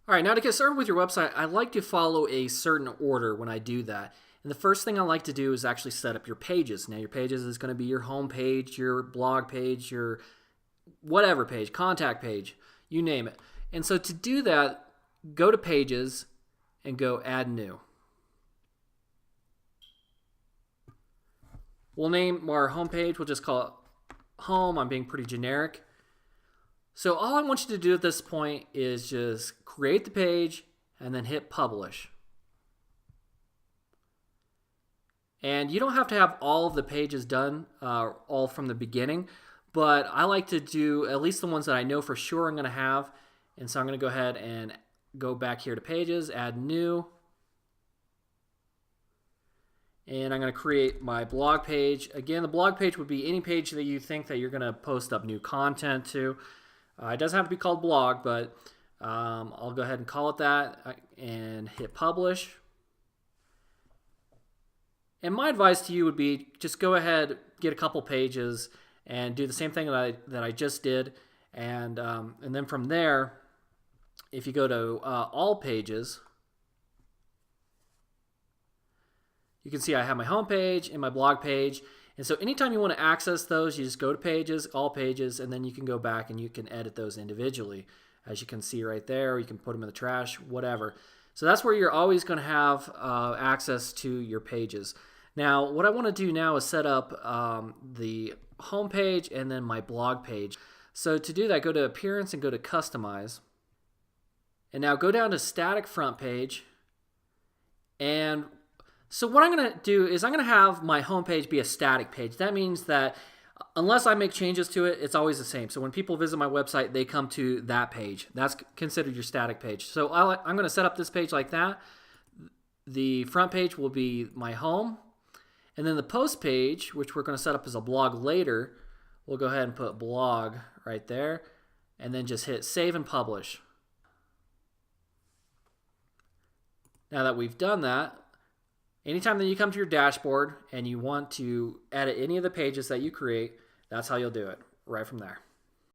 All right, now to get started with your website, I like to follow a certain order when I do that. And the first thing I like to do is actually set up your pages. Now your pages is going to be your home page, your blog page, your whatever page, contact page, you name it. And so to do that, go to pages and go add new. We'll name our home page, we'll just call it home. I'm being pretty generic. So all I want you to do at this point is just create the page and then hit publish. And you don't have to have all of the pages done all from the beginning, but I like to do at least the ones that I know for sure I'm going to have. And so I'm going to go ahead and go back here to pages, add new. And I'm going to create my blog page. Again, the blog page would be any page that you think that you're going to post up new content to. It doesn't have to be called blog, but I'll go ahead and call it that and hit publish. And my advice to you would be just go ahead, get a couple pages, and do the same thing that I just did. And then from there, if you go to all pages, you can see I have my home page and my blog page. And so anytime you want to access those, you just go to pages, all pages, and then you can go back and you can edit those individually. As you can see right there, you can put them in the trash, whatever. So that's where you're always going to have access to your pages. Now, what I want to do now is set up the home page and then my blog page. So to do that, go to Appearance and go to Customize. And now go down to Static Front Page. And so what I'm going to do is I'm going to have my homepage be a static page. That means that unless I make changes to it, it's always the same. So when people visit my website, they come to that page. That's considered your static page. So I'm going to set up this page like that. The front page will be my home. And then the post page, which we're going to set up as a blog later, we'll go ahead and put blog right there. And then just hit save and publish. Now that we've done that, anytime that you come to your dashboard and you want to edit any of the pages that you create, that's how you'll do it, right from there.